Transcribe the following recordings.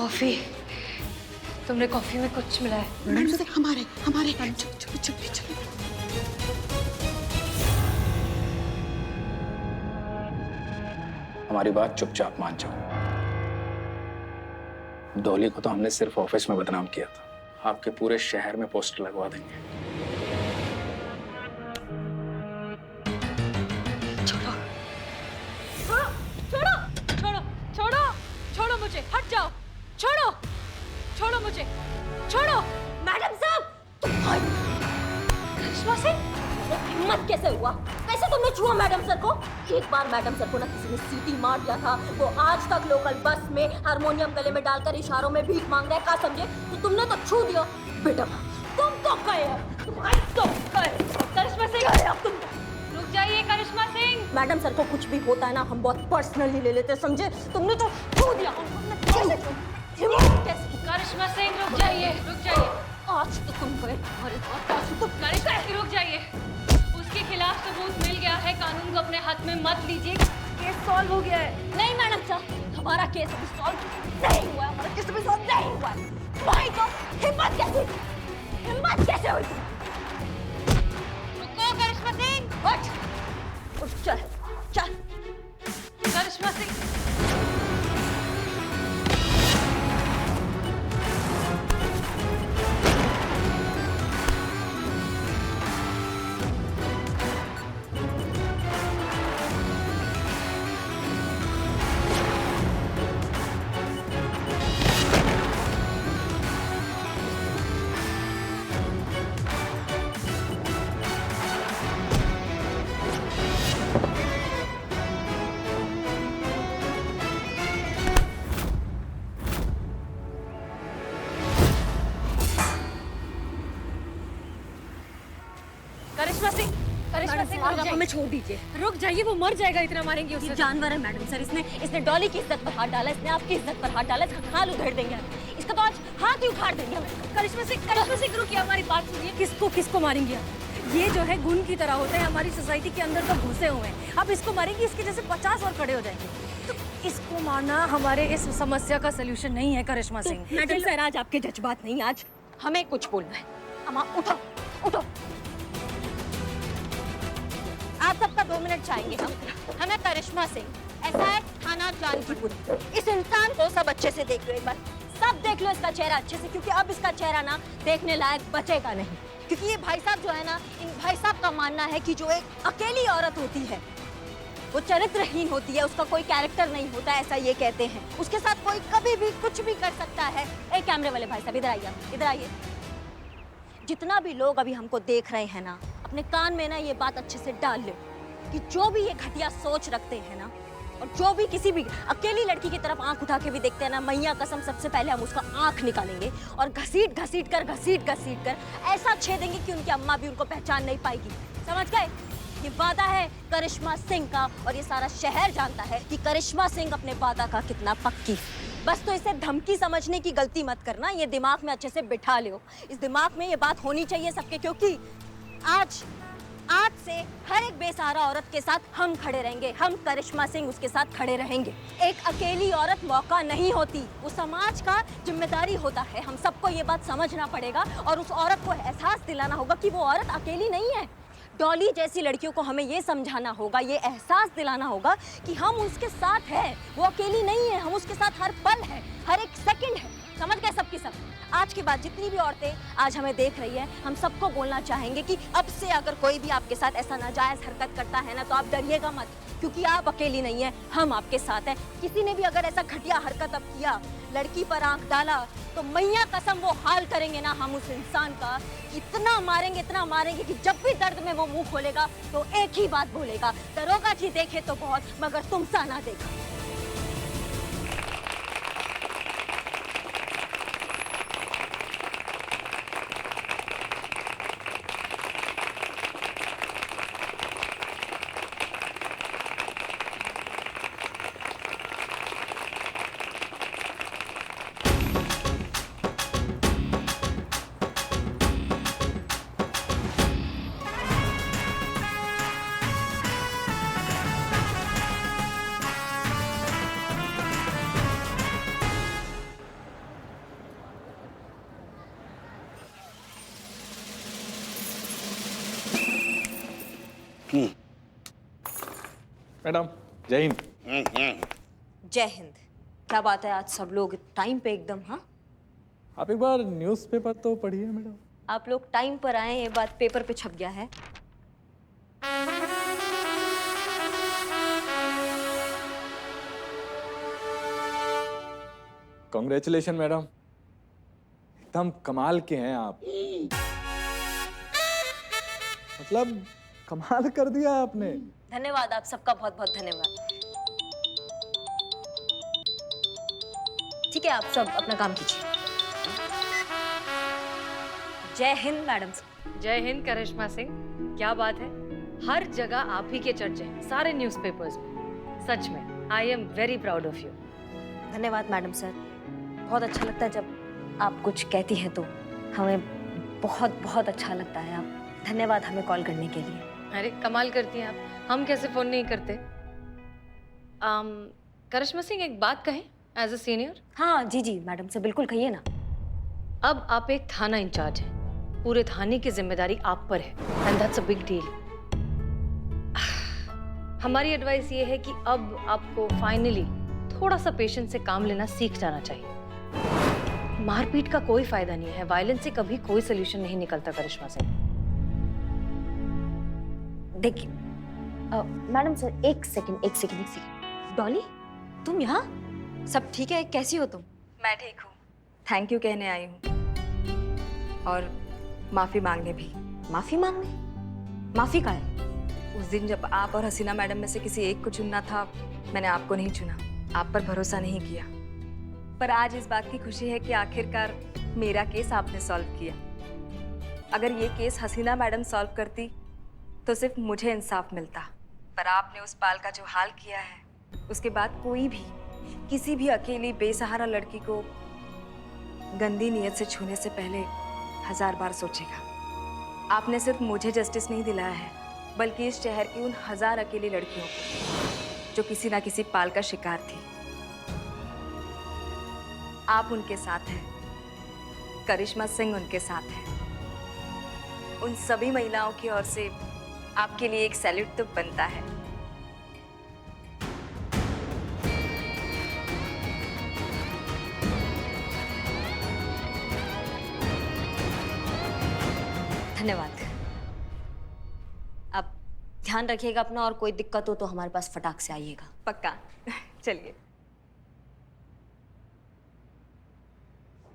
Coffee, तुमने coffee में कुछ मिलाया? मैडम सर हमारे हमारे चलो चलो चलो। हमारी बात चुपचाप मान जाओ। डॉली को तो हमने सिर्फ ऑफिस में बदनाम किया था, आपके पूरे शहर में पोस्टर लगवा देंगे। छोड़ो छोड़ो छोड़ो छोड़ो छोड़ो मुझे, हट जाओ, छोड़ो छोड़ो मुझे, छोड़ो। मैडम साहब, करिश्मा सिंह, हिम्मत कैसे हुआ? कैसे तुमने छुआ मैडम सर को? एक बार मैडम सर को ना किसी ने सीटी मार दिया था, वो आज तक लोकल बस में हारमोनियम गले में डालकर इशारों में भीख मांग रहे हैं, क्या समझे? तो तुमने तो छू दिया। बेटा तुम तो गए, तुम्हारी तो गए। करिश्मा सिंह, अब तुम रुक जाइए करिश्मा सिंह। मैडम सर को कुछ भी होता है ना, हम बहुत पर्सनली ले लेते, समझे? तुमने तो छू दिया। करिश्मा सिंह रुक जाइए, रुक जाइए। आज तो तुम गए, अरे आज तो करिश्मा सिंह रुक जाइए। उसके खिलाफ सबूत मिल गया है, कानून को अपने हाथ में मत लीजिए, केस सॉल्व हो गया है। नहीं मैडम साहब, हमारा केस अभी सॉल्व नहीं हुआ है, हमारा केस अभी सॉल्व नहीं हुआ है। भाई तो हिम्मत कैसे हुई? रुको करिश्मा सिंह, उठ चल चल। करिश्मा सिंह। करिश्मा सिंह, हमें छोड़ दीजिए। रुक जाइए, वो मर जाएगा, इतना मारेंगे उसे। ये जानवर है मैडम सर, इसने डॉली की इज्जत पर हाथ डाला, इसने आपकी इज्जत पर हाथ डाला, इसका खाल उधेड़ देंगे, इसका तो आज हाथ ही उखाड़ देंगे हम। करिश्मा सिंह रुकिए, हमारी बात सुनिए। किसको मारेंगे आप? ये जो है गुण की तरह होते हैं, हमारी सोसाइटी के अंदर तो घुसे हुए हैं। आप इसको मारेंगे, इसके जैसे 50 और खड़े हो जाएंगे। तो इसको मारना हमारे इस समस्या का सलूशन नहीं है करिश्मा सिंह। मैडम सर, आज आपके जज्बात नहीं, आज हमें कुछ बोलना है। अम्मा उठो उठो, आप सबका 2 मिनट चाहेंगे हम। हमें करिश्मा सिंह, ऐसा है थाना जानकीपुर, इस इंसान को सब अच्छे से देख लो, एक बार सब देख लो इसका चेहरा अच्छे से, क्योंकि अब इसका चेहरा ना देखने लायक बचेगा नहीं। क्योंकि ये भाई साहब जो है ना, इन भाई साहब का मानना है कि जो एक अकेली औरत होती है वो चरित्रहीन होती है, उसका कोई कैरेक्टर नहीं होता, ऐसा ये कहते हैं। उसके साथ कोई कभी भी कुछ भी कर सकता है। एक कैमरे वाले भाई साहब इधर आइए, इधर आइए। जितना भी लोग अभी हमको देख रहे हैं ना, अपने कान में ना ये बात अच्छे से डाल ले कि जो भी ये घटिया सोच रखते हैं ना, और जो भी किसी भी अकेली लड़की की तरफ आंख उठा के भी देखते हैं ना, मैया कसम सबसे पहले हम उसका आंख निकालेंगे और घसीट कर ऐसा छेदेंगे कि उनकी अम्मा भी उनको पहचान नहीं पाएगी। समझ गए? ये वादा है करिश्मा सिंह का, और ये सारा शहर जानता है कि करिश्मा सिंह अपने वादा का कितना पक्की। बस तो इसे धमकी समझने की गलती मत करना, ये दिमाग में अच्छे से बिठा लो। इस दिमाग में ये बात होनी चाहिए सबके, क्योंकि आज से हर एक बेसहारा औरत के साथ हम खड़े रहेंगे, हम करिश्मा सिंह उसके साथ खड़े रहेंगे। एक अकेली औरत मौका नहीं होती, वो समाज का जिम्मेदारी होता है। हम सबको ये बात समझना पड़ेगा और उस औरत को एहसास दिलाना होगा कि वो औरत अकेली नहीं है। डॉली जैसी लड़कियों को हमें ये समझाना होगा, ये एहसास दिलाना होगा कि हम उसके साथ हैं, वो अकेली नहीं है, हम उसके साथ हर पल है, हर एक सेकंड है। समझ गए सबकी सब? आज के बाद जितनी भी औरतें आज हमें देख रही हैं, हम सबको बोलना चाहेंगे कि अब से अगर कोई भी आपके साथ ऐसा नाजायज हरकत करता है ना, तो आप डरिएगा मत, क्योंकि आप अकेली नहीं है, हम आपके साथ हैं। किसी ने भी अगर ऐसा घटिया हरकत अब किया, लड़की पर आंख डाला, तो मैया कसम वो हाल करेंगे ना हम उस इंसान का, इतना मारेंगे कि जब भी दर्द में वो मुंह खोलेगा तो एक ही बात बोलेगा, दरोगा जी देखे तो बहुत, मगर तुम सा ना देखा। मैडम जय हिंद। जय हिंद। क्या बात है, आज सब लोग टाइम पे एकदम। हाँ, आप एक बार न्यूज़पेपर तो पढ़िए मैडम। आप लोग टाइम पर आए, ये बात पेपर पे छप गया है। कॉन्ग्रेचुलेशन मैडम, एकदम कमाल के हैं आप। मतलब कमाल कर दिया आपने। धन्यवाद, आप सबका बहुत बहुत धन्यवाद। ठीक है, आप सब अपना काम कीजिए। जय हिंद मैडम। जय हिंद करिश्मा सिंह, क्या बात है, हर जगह आप ही के चर्चे हैं, सारे न्यूज़पेपर्स में। सच में I am very proud of you. धन्यवाद मैडम सर, बहुत अच्छा लगता है जब आप कुछ कहती हैं तो हमें बहुत बहुत अच्छा लगता है। आप धन्यवाद हमें कॉल करने के लिए। अरे कमाल करती हैं आप, हम कैसे फोन नहीं करते। करिश्मा सिंह एक बात कहें एज अ सीनियर। हाँ जी जी मैडम से बिल्कुल कहिए ना। अब आप एक थाना इंचार्ज हैं, पूरे थाने की जिम्मेदारी आप पर है and that's a big deal. हमारी एडवाइस ये है कि अब आपको फाइनली थोड़ा सा पेशेंस से काम लेना सीख जाना चाहिए। मारपीट का कोई फायदा नहीं है, वायलेंस से कभी कोई सोल्यूशन नहीं निकलता करिश्मा सिंह। देखिए मैडम सर, एक सेकंड। डॉली, तुम यहाँ? सब ठीक है? कैसी हो तुम? मैं ठीक हूँ, थैंक यू कहने आई हूँ और माफ़ी मांगने भी। माफी मांगने? माफी का है? उस दिन जब आप और हसीना मैडम में से किसी एक को चुनना था, मैंने आपको नहीं चुना, आप पर भरोसा नहीं किया। पर आज इस बात की खुशी है कि आखिरकार मेरा केस आपने सॉल्व किया। अगर ये केस हसीना मैडम सॉल्व करती तो सिर्फ मुझे इंसाफ मिलता, पर आपने उस पाल का जो हाल किया है उसके बाद कोई भी किसी भी अकेली बेसहारा लड़की को गंदी नीयत से छूने से पहले 1000 बार सोचेगा। आपने सिर्फ मुझे जस्टिस नहीं दिलाया है, बल्कि इस शहर की उन 1000 अकेली लड़कियों को जो किसी ना किसी पाल का शिकार थी। आप उनके साथ हैं, करिश्मा सिंह उनके साथ है। उन सभी महिलाओं की ओर से आपके लिए एक सैल्यूट तो बनता है। धन्यवाद। अब ध्यान रखिएगा अपना, और कोई दिक्कत हो तो हमारे पास फटाक से आइएगा। पक्का। चलिए।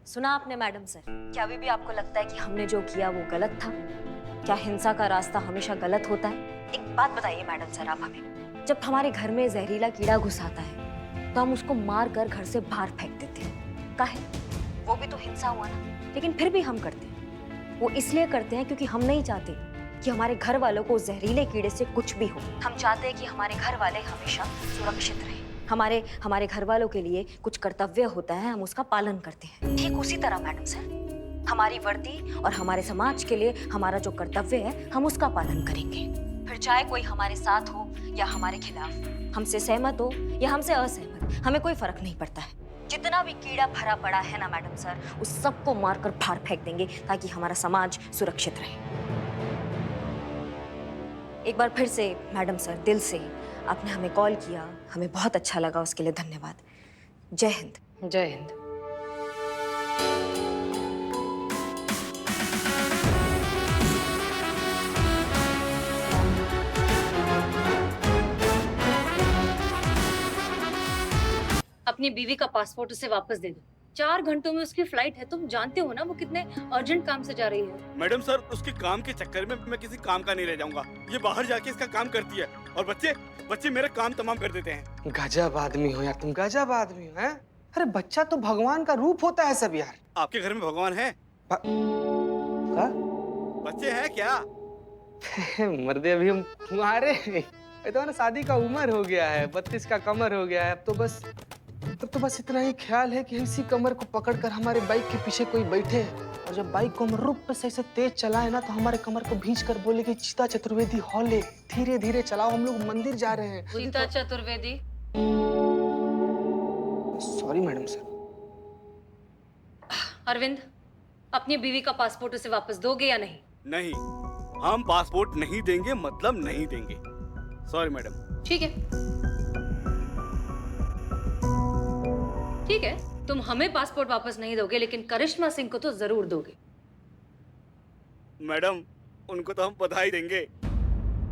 सुना आपने मैडम सर, क्या अभी भी आपको लगता है कि हमने जो किया वो गलत था? क्या हिंसा का रास्ता हमेशा गलत होता है? एक बात बताइए मैडम सर आप हमें, जब हमारे घर में जहरीला कीड़ा घुस आता है तो हम उसको मार कर घर से बाहर फेंक देते हैं, काहे? वो भी तो हिंसा हुआ ना। लेकिन फिर भी हम करते हैं, वो इसलिए करते हैं क्योंकि हम नहीं चाहते कि हमारे घर वालों को उस जहरीले कीड़े से कुछ भी हो। हम चाहते हैं कि हमारे घर वाले हमेशा सुरक्षित रहें। हमारे घर वालों के लिए कुछ कर्तव्य होता है, हम उसका पालन करते हैं। ठीक उसी तरह मैडम सर, हमारी वर्दी और हमारे समाज के लिए हमारा जो कर्तव्य है हम उसका पालन करेंगे। फिर चाहे कोई हमारे साथ हो या हमारे खिलाफ, हमसे सहमत हो या हमसे असहमत, हमें कोई फर्क नहीं पड़ता है। जितना भी कीड़ा भरा पड़ा है ना मैडम सर, उस सबको मारकर बाहर फेंक देंगे ताकि हमारा समाज सुरक्षित रहे। एक बार फिर से मैडम सर, दिल से आपने हमें कॉल किया, हमें बहुत अच्छा लगा, उसके लिए धन्यवाद। जय हिंद। जय हिंद। अपनी बीवी का पासपोर्ट उसे वापस दे दो। 4 घंटों में उसकी फ्लाइट है, तुम जानते हो ना वो कितने अर्जेंट काम से जा रही है। मैडम सर, उसके काम के चक्कर में मैं किसी काम का नहीं रह जाऊंगा। ये बाहर जाके इसका काम करती है और बच्चे मेरा काम तमाम कर देते हैं। गजब आदमी हो यार तुम, गजब आदमी हो। हैं? अरे बच्चा तो भगवान का रूप होता है सब यार। आपके घर में भगवान है? का? बच्चे हैं क्या? मर्दे अभी हम तुम्हारे तो ना, शादी का उम्र हो गया है, 32 का कमर हो गया है। अब तो बस इतना ही ख्याल है कि इसी कमर को पकड़कर हमारे बाइक के पीछे कोई बैठे और जब बाइक को हम रुक पे सही से तेज चलाए ना, तो हमारे कमर को भींच कर बोले कि चीता चतुर्वेदी हौले, धीरे धीरे चलाओ, हम लोग मंदिर जा रहे हैं। Chita Chaturvedi? Sorry madam sir. Arvind, अपनी बीवी का पासपोर्ट उसे वापस दोगे या नहीं? नहीं, हम पासपोर्ट नहीं देंगे, मतलब नहीं देंगे। Sorry madam. ठीक है, ठीक है, तुम हमें पासपोर्ट वापस नहीं दोगे, लेकिन करिश्मा सिंह को तो जरूर दोगे। मैडम, उनको तो हम बधाई देंगे।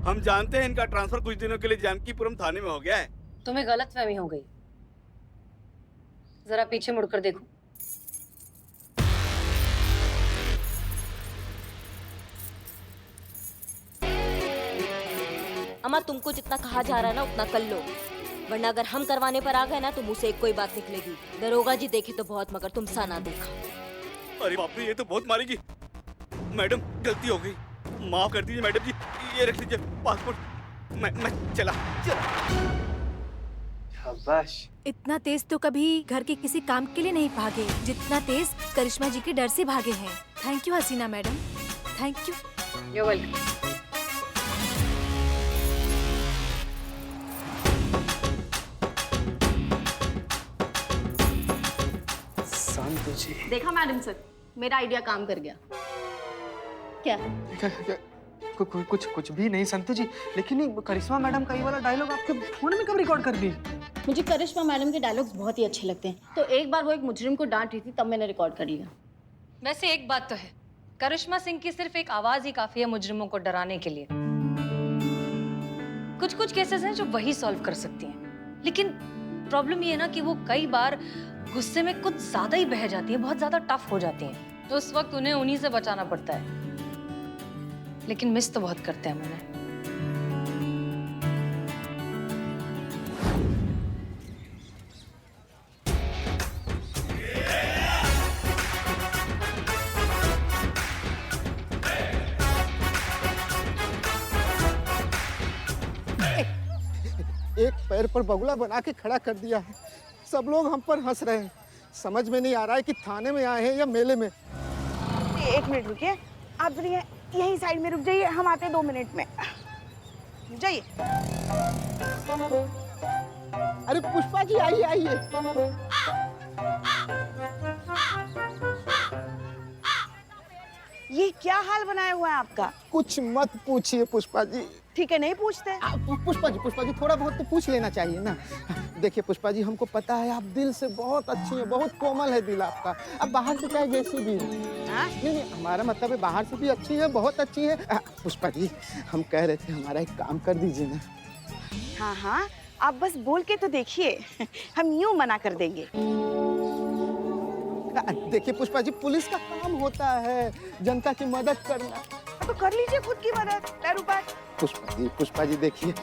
हम जानते हैं इनका ट्रांसफर कुछ दिनों के लिए जानकीपुरम थाने में हो गया है। तुम्हें गलतफहमी हो गई, जरा पीछे मुड़कर देखो। अम्मा, तुमको जितना कहा जा रहा है ना उतना कर लो, वरना अगर हम करवाने पर आ गए ना तो मुंह से एक कोई बात निकलेगी। दरोगा जी देखे तो बहुत, मगर तुम सा ना देखा। अरे बाप रे, ये तो बहुत मारेगी। मैडम, गलती हो गई, माफ कर दीजिए मैडम जी। ये रख लीजिए पासपोर्ट। मैं चला। शाबाश। इतना तेज तो कभी घर के किसी काम के लिए नहीं भागे जितना तेज करिश्मा जी के डर से भागे हैं। Thank you Hasina madam, thank you. You're welcome. शांत जी। देखा मैडम सर, मेरा आइडिया काम कर गया। क्या? कुछ भी नहीं संतु जी, लेकिन ये करिश्मा मैडम का ये वाला डायलॉग आपके फोन में कब रिकॉर्ड कर ली? मुझे करिश्मा मैडम के डायलॉग्स बहुत ही अच्छे लगते हैं, तो एक बार वो एक मुजरिम को डांट रही थी, तब मैंने रिकॉर्ड कर लिया। वैसे एक बात तो है, करिश्मा सिंह की सिर्फ एक आवाज ही काफी है मुजरिमों को डराने के लिए। कुछ कुछ केसेस हैं जो वही सॉल्व कर सकती हैं, लेकिन प्रॉब्लम ये है ना कि वो कई बार गुस्से में कुछ ज्यादा ही बह जाती है, बहुत ज्यादा टफ हो जाती हैं, तो उस वक्त उन्हें उन्हीं से बचाना पड़ता है। लेकिन मिस तो बहुत करते हैं उन्हें। एक पैर पर बगुला बना के खड़ा कर दिया है। सब लोग हम पर हंस रहे हैं। समझ में नहीं आ रहा है कि थाने में आए हैं या मेले में। एक मिनट रुकिए, आप जरा यहीं साइड में रुक जाइए, हम आते हैं 2 मिनट में। जाइए। अरे पुष्पा जी, आइए आइए। ये क्या हाल बनाया हुआ है आपका? कुछ मत पूछिए पुष्पा जी। ठीक है, नहीं पूछते। पुष्पा जी थोड़ा बहुत तो पूछ लेना चाहिए ना। देखिए पुष्पा जी, हमको पता है आप दिल से बहुत अच्छी हैं, बहुत कोमल है दिल आपका। अब बाहर से चाहे जैसी भी है। नहीं, हमारा मतलब है बाहर से भी अच्छी है, बहुत अच्छी है। पुष्पा जी, हम कह रहे थे हमारा एक काम कर दीजिए ना। हाँ हाँ, आप बस बोल के तो देखिए, हम यूं मना कर देंगे। देखिए पुष्पा जी, पुलिस का काम होता है जनता की मदद करना। तो कर लीजिए खुद की मदद, पैर ऊपर। पुष्पा जी देखिए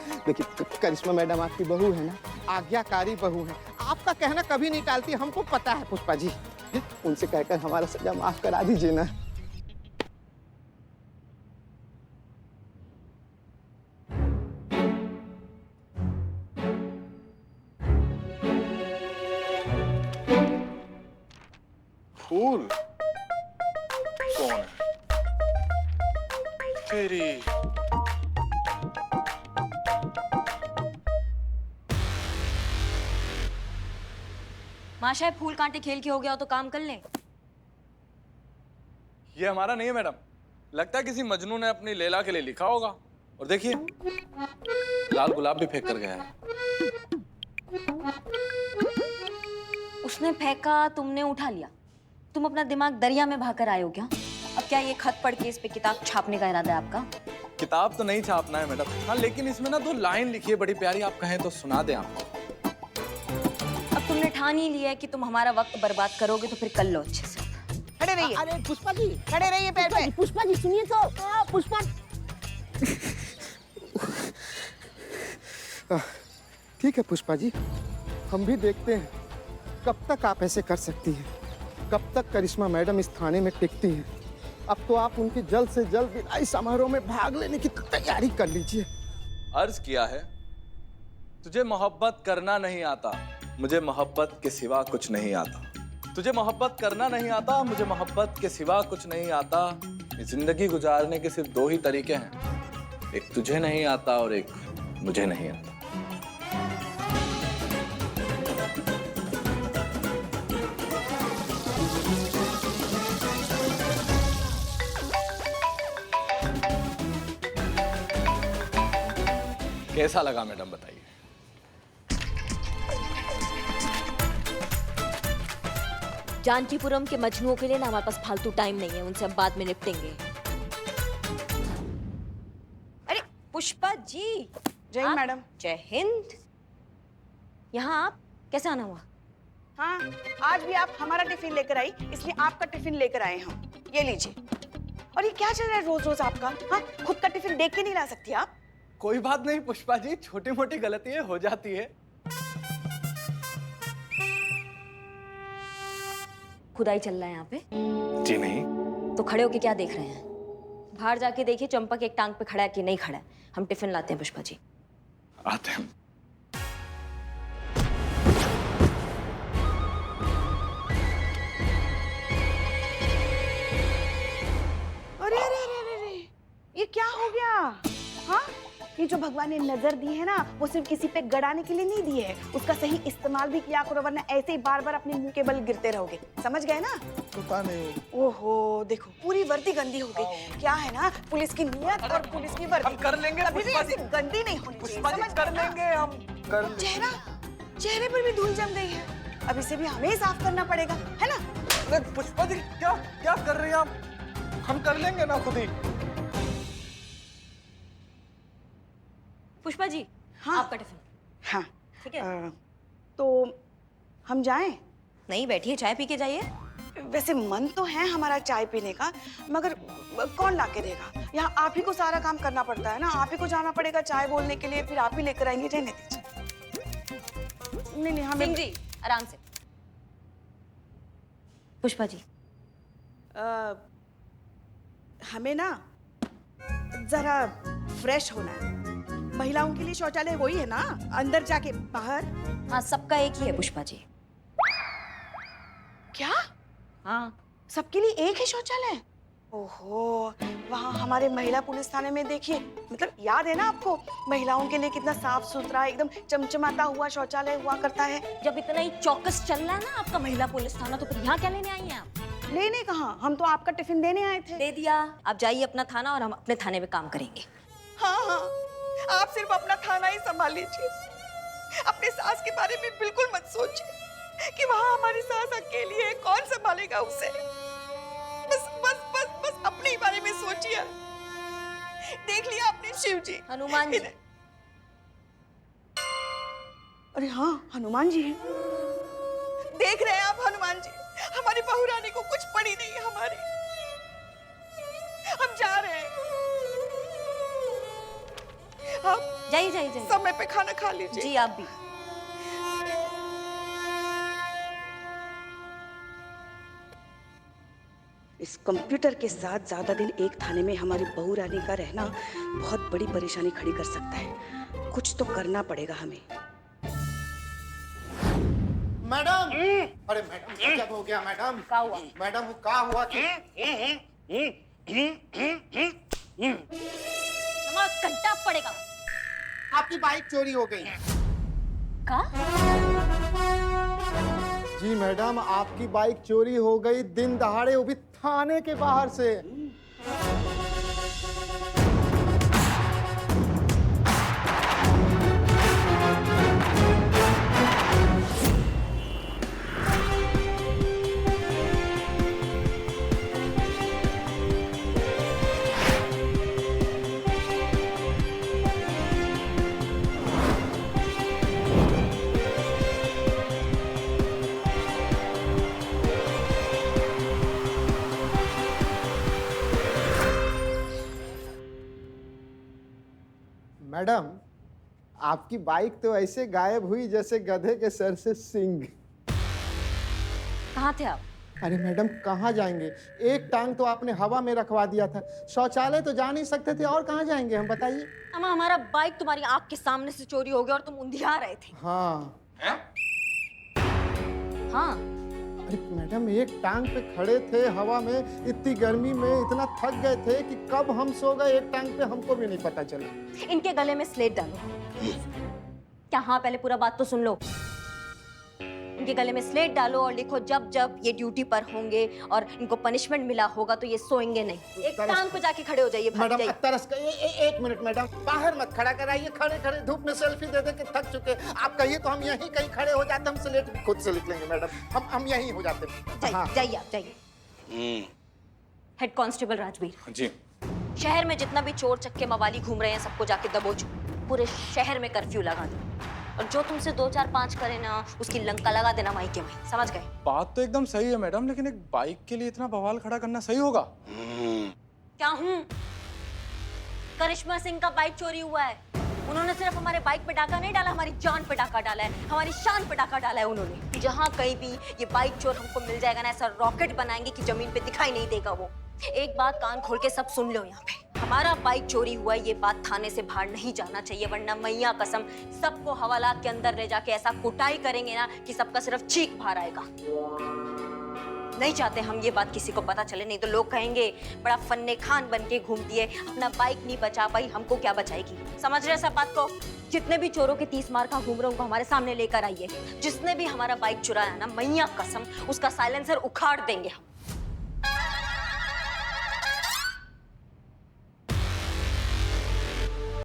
करिश्मा मैडम आपकी बहू है ना, आज्ञाकारी बहू है। आपका कहना कभी नहीं टालती, हमको पता है पुष्पा जी। उनसे कहकर हमारा सजा माफ करा दीजिए ना। फूल कौन है? तेरी माँ, शायद फूल कांटे खेल के हो गया हो तो काम कर लें। ये हमारा नहीं है मैडम, लगता है किसी मजनू ने अपनी लैला के लिए लिखा होगा। और देखिए लाल गुलाब भी फेंक कर गया है। उसने फेंका, तुमने उठा लिया। तुम अपना दिमाग दरिया में बहाकर आए हो क्या? अब क्या ये खत पढ़ के इस पे किताब छापने का इरादा है आपका? किताब तो नहीं छापना है मैडम, हाँ, लेकिन इसमें ना 2 लाइन लिखी है बड़ी प्यारी, आप कहें तो सुना दें आपको। अब तुमने ठान ही लिया है कि तुम हमारा वक्त बर्बाद करोगे, तो फिर कर लो अच्छे से। खड़े रहिए। अरे पुष्पा जी, खड़े रहिए पैर पे। पुष्पा जी सुनिए तो। पुष्पा ठीक है पुष्पा जी, हम भी देखते हैं कब तक आप ऐसे कर सकती हैं, कब तक करिश्मा मैडम इस थाने में टिकती हैं। अब तो आप उनकी जल्द से जल्द विदाई समारोह में भाग लेने की तैयारी कर लीजिए। अर्ज किया है, तुझे मोहब्बत करना नहीं आता, मुझे मोहब्बत के सिवा कुछ नहीं आता। तुझे मोहब्बत करना नहीं आता, मुझे मोहब्बत के सिवा कुछ नहीं आता। जिंदगी गुजारने के सिर्फ 2 ही तरीके हैं, एक तुझे नहीं आता और एक मुझे नहीं आता। कैसा लगा मैडम बताइए? जानकीपुरम के मजनुओं के लिए ना हमारे पास फालतू टाइम नहीं है, उनसे हम बाद में निपटेंगे। अरे पुष्पा जी। जय हिंद मैडम। जय हिंद। यहाँ आप कैसे आना हुआ? हाँ, आज भी आप हमारा टिफिन लेकर आई, इसलिए आपका टिफिन लेकर आए हम। ये लीजिए। और ये क्या चल रहा है रोज रोज आपका? हाँ, खुद का टिफिन देख के नहीं ला सकती आप? कोई बात नहीं पुष्पा जी, छोटी मोटी गलतियां हो जाती है। खुदाई चल रहा है यहाँ पे? जी नहीं। तो खड़े होके क्या देख रहे हैं? बाहर जाके देखिए चंपक एक टांग पे खड़ा है कि नहीं खड़ा है। हम टिफिन लाते हैं पुष्पा जी। आते हैं। अरे अरे अरे अरे अरे, ये क्या हो गया? हाँ, ये जो भगवान ने नजर दी है ना, वो सिर्फ किसी पे गड़ाने के लिए नहीं दी है, उसका सही इस्तेमाल भी किया करो, वरना ऐसे ही बार बार अपने मुंह के बल गिरते रहोगे। समझ गए ना? पता नहीं। ओहो, देखो पूरी वर्दी गंदी हो गई। क्या है ना, पुलिस की नियत और पुलिस की वर्दी हम कर लेंगे कभी भी पुष्पा जी। ऐसी गंदी नहीं होनी चाहिए। पुष्पा जी समझ कर गए ना? लेंगे हम, कर लेंगे। चेहरे पर भी धूल जम गई है। अब इसे भी हमें साफ करना पड़ेगा, है ना? अरे पुष्पा जी क्या क्या कर रही हैं आप? हम कर लेंगे ना खुद ही। पुष्पा जी, हाँ। आपका टिफिन। हाँ, ठीक है। तो हम जाएं? नहीं, बैठिए, चाय पी के जाइए। वैसे मन तो है हमारा चाय पीने का, मगर कौन ला के देगा? यहाँ आप ही को सारा काम करना पड़ता है ना, आप ही को जाना पड़ेगा चाय बोलने के लिए, फिर आप ही लेकर आएंगे। रहने दीजिए। नहीं नहीं, हमें सिंह जी आराम से। पुष्पा जी, हमें ना जरा फ्रेश होना है। महिलाओं के लिए शौचालय वही है ना, अंदर जाके बाहर? हाँ, सबका एक ही है पुष्पा जी। क्या? हाँ, सबके लिए एक ही शौचालय? ओहो, वहाँ हमारे महिला पुलिस थाने में देखिए, मतलब याद है ना आपको, महिलाओं के लिए कितना साफ सुथरा एकदम चमचमाता हुआ शौचालय हुआ करता है। जब इतना ही चौकस चल रहा है ना आपका महिला पुलिस थाना, तो फिर यहाँ क्या लेने आई हैं आप? लेने कहाँ, हम तो आपका टिफिन देने आए थे। दे दिया, आप जाइए अपना थाना और हम अपने थाने में काम करेंगे। हाँ हाँ, आप सिर्फ अपना थाना ही संभाल लीजिए। अपने सास के बारे में बिल्कुल मत सोचिए कि वहाँ हमारी सास अकेली है, कौन संभालेगा उसे। बस बस बस बस अपने ही बारे में सोचिए। देख लिया आपने शिव जी, हनुमान जी। अरे हाँ, हनुमान जी हैं। देख रहे हैं आप हनुमान जी, हमारी बहू रानी को कुछ पड़ी नहीं है हमारी। हम जा रहे हैं। आप जाइए जाइए जाइए। समय पे खाना खा लीजिए। जी आप भी। इस कंप्यूटर के साथ ज्यादा दिन एक थाने में हमारी बहू रानी का रहना बहुत बड़ी परेशानी खड़ी कर सकता है। कुछ तो करना पड़ेगा हमें। मैडम, अरे मैडम क्या हो गया मैडम? क्या हुआ? मैडम वो क्या हुआ कि हमारा घंटा पड़ेगा। आपकी बाइक चोरी हो गई। का? जी मैडम, आपकी बाइक चोरी हो गई दिन दहाड़े, वो भी थाने के बाहर से। मैडम, आपकी बाइक तो ऐसे गायब हुई जैसे गधे के सर से सींग। कहाँ थे आप? अरे मैडम कहाँ जाएंगे, एक टांग तो आपने हवा में रखवा दिया था, शौचालय तो जा नहीं सकते थे, और कहाँ जाएंगे हम बताइए। अम्मा, हमारा बाइक तुम्हारी आँख के सामने से चोरी हो गया और तुम उंधिया रहे थे। हाँ। हाँ। अरे मैडम, एक टांग पे खड़े थे हवा में, इतनी गर्मी में इतना थक गए थे कि कब हम सो गए एक टांग पे हमको भी नहीं पता चला। इनके गले में स्लेट डालो। क्या? हाँ, पहले पूरा बात तो सुन लो। इनके गले में स्लेट डालो और लिखो जब जब ये ड्यूटी पर होंगे और इनको पनिशमेंट मिला होगा तो ये सोएंगे नहीं। एक टांग पे जाके खड़े हो जाइए, भाग मैडम जाइए। तरस का एक मिनट मैडम, बाहर मत खड़ा कराइए, खड़े खड़े धूप में सेल्फी दे दे के थक चुके। आप कहिए तो हम यहीं कहीं खड़े हो जाते, हम स्लेट भी खुद से लिख लेंगे मैडम, हम यहीं हो जाते। जाइए जाइए आप जाइए। हेड कांस्टेबल राजवीर, जी शहर में जितना भी चोर चक्के मवाली घूम रहे हैं सबको जाके दबोचो, पूरे शहर में कर्फ्यू लगा दो और जो तुमसे 2 4 5 करे ना उसकी लंका लगा देना वहीं के वहीं, समझ गए? बात तो एकदम सही है मैडम, लेकिन एक बाइक के लिए इतना बवाल खड़ा करना सही होगा? क्या हूँ? करिश्मा सिंह का बाइक चोरी हुआ है। उन्होंने सिर्फ हमारे बाइक पे डाका नहीं डाला, हमारी जान पे डाका डाला है, हमारी शान पे डाका डाला है उन्होंने। जहाँ कहीं भी ये बाइक चोर हमको मिल जाएगा ना, ऐसा रॉकेट बनाएंगे कि जमीन पे दिखाई नहीं देगा वो। एक बात कान खोल के सब सुन लो, यहाँ पे हमारा बाइक चोरी हुआ है, ये बात थाने से बाहर नहीं जाना चाहिए, वरना मैया कसम सबको हवालात के अंदर ले जाके ऐसा कुटाई करेंगे ना कि सबका सिर्फ चीख बाहर आएगा। नहीं चाहते हम ये बात किसी को पता चले, नहीं तो लोग कहेंगे बड़ा फन्ने खान बन के घूमती है, अपना बाइक नहीं बचा पाई, हमको क्या बचाएगी। समझ रहे सब बात को? जितने भी चोरों के 30 मार का घूम रहे उनको हमारे सामने लेकर आइए। जिसने भी हमारा बाइक चुराया ना, मैया कसम उसका साइलेंसर उखाड़ देंगे हम।